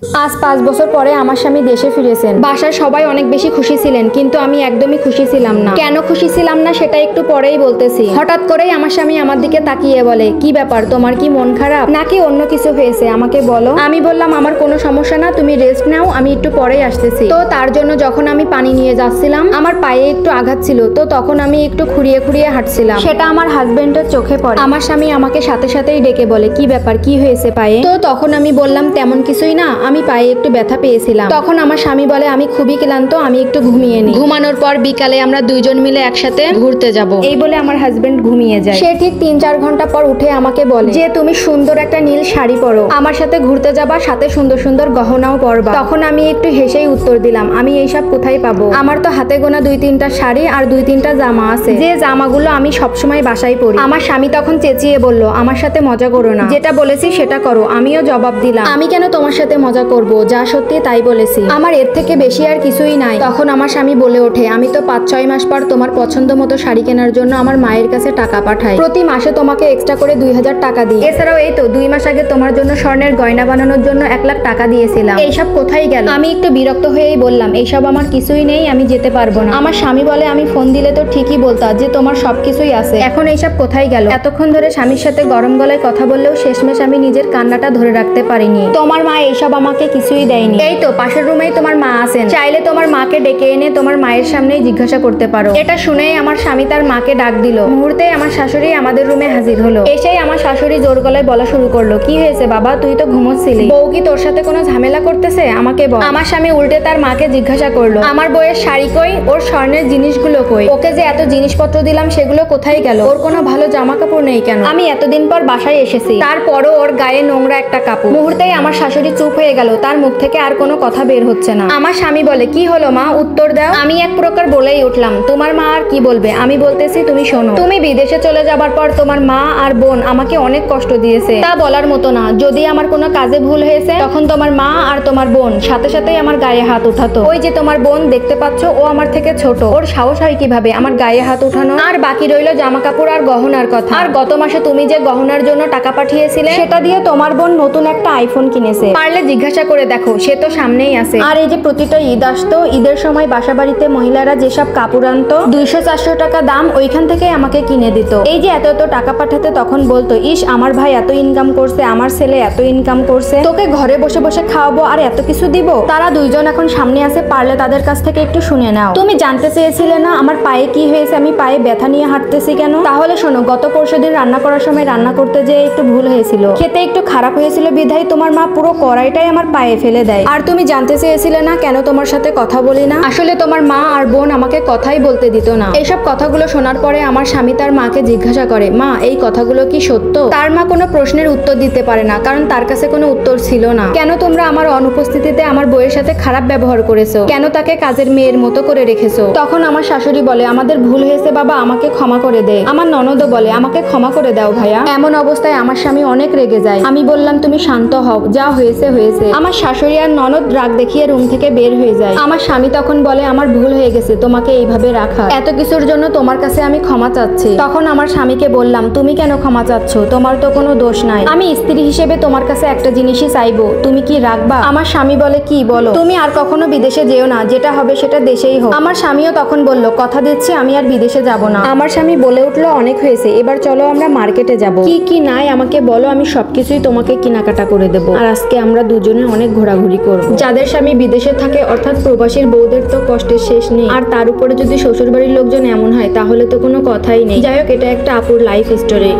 আজ 5 বছর পরে আমার স্বামী দেশে ফিরেছেন। বাসার সবাই অনেক বেশি খুশি ছিলেন, কিন্তু আমি একদমই খুশি ছিলাম না। কেন খুশি ছিলাম না সেটা একটু পরেই বলতেছি। হঠাৎ করেই আমার স্বামী আমার দিকে তাকিয়ে বলে, কি ব্যাপার, তোমার কি মন খারাপ নাকি অন্য কিছু হয়েছে, আমাকে বলো। আমি বললাম, আমার কোনো সমস্যা না, তুমি রেস্ট নাও, আমি একটু পরেই আসতেছি। তো তার জন্য যখন আমি পানি নিয়ে যাচ্ছিলাম, আমার পায়ে একটু আঘাত ছিল, তো তখন আমি একটু খুঁড়িয়ে খুঁড়িয়ে হাঁটছিলাম। সেটা আমার হাজবেন্ডের চোখে পড়ে। আমার স্বামী আমাকে সাথে সাথেই ডেকে বলে, কি ব্যাপার, কি হয়েছে পায়ে? তো তখন আমি বললাম, তেমন কিছুই না, আমি পায়ে একটু ব্যথা পেয়েছিলাম। তখন আমার স্বামী বলে, আমি খুবই ক্লান্ত, আমি একটু ঘুমিয়ে নিই। ঘুমানোর পর বিকালে আমরা দুইজন মিলে একসাথে ঘুরতে যাব। এই বলে আমার হাজবেন্ড ঘুমিয়ে যায়। সে ঠিক 3-4 ঘন্টা পর উঠে আমাকে বলে যে, তুমি সুন্দর একটা নীল শাড়ি পরো, আমার সাথে ঘুরতে যাবা, সাথে সুন্দর সুন্দর গহনাও পরবা। তখন আমি একটু হেসেই উত্তর দিলাম, আমি এইসব কোথায় পাবো? আমার তো হাতে গোনা 2-3টা শাড়ি আর 2-3টা জামা আছে, যে জামাগুলো আমি সবসময় বাসায় পরি। আমার স্বামী তখন চেঁচিয়ে বলল, আমার সাথে মজা করো না, যেটা বলেছি সেটা করো। আমিও জবাব দিলাম, আমি কেন তোমার সাথে মজা করব, যা সত্যি তাই বলেছি, আমার এর থেকে বেশি আর কিছুই নাই। তখন আমার স্বামী বলে ওঠে, আমি তো 5-6 মাস পর তোমার পছন্দ মতো শাড়ি কেনার জন্য আমার মায়ের কাছে টাকা পাঠাই, প্রতি মাসে তোমাকে এক্সট্রা করে 2000 টাকা দিই। এছাড়াও এই তো 2 মাস আগে তোমার জন্য স্বর্ণের গয়না বানানোর জন্য 1 লাখ টাকা দিয়েছিলাম। এইসব কোথায় গেল? আমি একটু বিরক্ত হয়েই বললাম, এইসব আমার কিছুই নেই, আমি যেতে পারবো না। আমার স্বামী বলে, আমি ফোন দিলে তো ঠিকই বলতা যে তোমার সবকিছুই আছে, এখন এইসব কোথায় গেল? এতক্ষণ ধরে স্বামীর সাথে গরম গলায় কথা বললেও শেষমেশ আমি নিজের কান্নাটা ধরে রাখতে পারিনি। তোমার মা এইসব আমাকে কিছুই দেয়নি। এই তো পাশের রুমেই তোমার মা আছেন, চাইলে তোমার মাকে ডেকে এনে তোমার মায়ের সামনেই জিজ্ঞাসা করতে পারো। এটা শুনেই আমার স্বামী তার মাকে ডাক দিল। মুহূর্তে আমার শাশুড়ি আমাদের রুমে হাজির হলো। এসেই আমার শাশুড়ি জোর গলায় বলা শুরু করলো, কি হয়েছে বাবা, তুই তো ঘুমোচ্ছিলি, বউ কি তোর সাথে কোনো ঝামেলা করতেছে, আমাকে বল। আমার স্বামী উল্টে তার মাকে জিজ্ঞাসা করলো, আমার বউয়ের শাড়ি কই, ওর স্বর্ণের জিনিসগুলো কই, ওকে যে এত জিনিসপত্র দিলাম সেগুলো কোথায় গেল, ওর কোনো ভালো জামা কাপড় নেই কেন, আমি এতদিন পর বাসায় এসেছি তারপরও ওর গায়ে নোংরা একটা কাপড়। মুহূর্তেই আমার শাশুড়ি চুপ হয়ে গেল, তার মুখ থেকে আর কোনো কথা বের হচ্ছে না। আমার স্বামী বলে, কি হলো মা, উত্তর দাও। আমি এক প্রকার বলেই উঠলাম, তোমার মা আর কি বলবে, আমি বলতেছি তুমি শোনো, তুমি বিদেশে চলে যাবার পর তোমার মা আর বোন আমাকে অনেক কষ্ট দিয়েছে, তা বলার মতো না। যদি আমার কোনো কাজে ভুল হয়েছে তখন তোমার মা আর তোমার বোন সাথে সাথেই আমার গায়ে হাত উঠাতো। ওই যে তোমার বোন দেখতে পাচ্ছ, ও আমার থেকে ছোট, ওর সাহস হয় কিভাবে আমার গায়ে হাত উঠানো? আর বাকি রইল জামা কাপড় আর গহনার কথা। আর গত মাসে তুমি যে গহনার জন্য টাকা পাঠিয়েছিলে, সেটা দিয়ে তোমার বোন নতুন একটা আইফোন কিনেছে, পারলে জিজ্ঞাসা করে দেখো, সে তো সামনেই আছে। আর এই যে প্রতিটা ঈদ আসতো, ঈদের সময় বাসা বাড়িতে মহিলারা যেসব কাপড় আনতো 200-400 টাকা দাম, ওইখান থেকে আমাকে কিনে দিত। এই যে এত এত টাকা পাঠাতে, তখন বলতো, ইস আমার ভাই এত ইনকাম করছে, আমার ছেলে এত ইনকাম করছে, তোকে ঘরে বসে বসে খাওয়াবো আর এত কিছু দিব। তারা দুইজন এখন সামনে আছে, পারলে তাদের কাছ থেকে একটু শুনে নাও। তুমি জানতে চেয়েছিলে না আমার পায়ে কি হয়েছে, আমি পায়ে ব্যথা নিয়ে হাঁটতেছি কেন? তাহলে শোনো, গত পরশুদিন রান্না করার সময় রান্না করতে যেয়ে একটু ভুল হয়েছিল, খেতে একটু খারাপ হয়েছিল বিধায় তোমার মা পুরো কড়াইটাই আমার পায়ে ফেলে দেয়। আর তুমি জানতে চেয়েছিলে না কেন তোমার সাথে কথা বলি না, আসলে তোমার মা আর বোন আমাকে কথাই বলতে দিত না। এইসব কথাগুলো শোনার পরে আমার স্বামী তার মাকে জিজ্ঞাসা করে, মা এই কথাগুলো কি সত্য? তার মা কোনো প্রশ্নের উত্তর দিতে পারে না, কারণ তার কাছে কোনো উত্তর ছিল না। কেন তোমরা আমার অনুপস্থিতিতে আমার বউয়ের সাথে খারাপ ব্যবহার করেছো, কেন তাকে কাজের মেয়ের মতো করে রেখেছো? তখন আমার শাশুড়ি বলে, আমাদের ভুল হয়েছে বাবা, আমাকে ক্ষমা করে দে। আমার ননদও বলে, আমাকে ক্ষমা করে দাও ভাইয়া। এমন অবস্থায় আমার স্বামী অনেক রেগে যায়। আমি বললাম, তুমি শান্ত হও, যা হয়েছে হয়েছে। আমার শাশুড়ি আর ননদ রাগ দেখিয়ে রুম থেকে বের হয়ে যায়। আমার স্বামী তখন বলে, আমার ভুল হয়ে গেছে তোমাকে এইভাবে রাখা, এত কিছুর জন্য তোমার কাছে আমি ক্ষমা চাচ্ছি। তখন আমার স্বামীকে বললাম, তুমি কেন ক্ষমা চাচ্ছ, তোমার তো কোনো দোষ নাই, আমি স্ত্রী হিসেবে তোমার কাছে একটা জিনিসই চাইবো, তুমি কি রাখবা? আমার স্বামী বলে, কি বলো? তুমি আর কখনো বিদেশে যেও না, যেটা হবে সেটা দেশেই হোক। আমার স্বামীও তখন বলল, কথা দিচ্ছি আমি আর বিদেশে যাব না। আমার স্বামী বলে উঠলো, অনেক হয়েছে, এবার চলো আমরা মার্কেটে যাব, কি কি নাই আমাকে বলো, আমি সবকিছুই তোমাকে কেনাকাটা করে দেবো, আর আজকে আমরা দুজনে অনেক ঘোরাঘুরি করবো। যাদের স্বামী বিদেশে থাকে অর্থাৎ প্রবাসীর বউদের তো কষ্টের শেষ নেই, আর তার উপরে যদি শ্বশুর বাড়ির লোকজন এমন হয় তাহলে তো কোনো কথাই নেই। যাই হোক, এটা একটা আপুর লাইফ স্টোরি।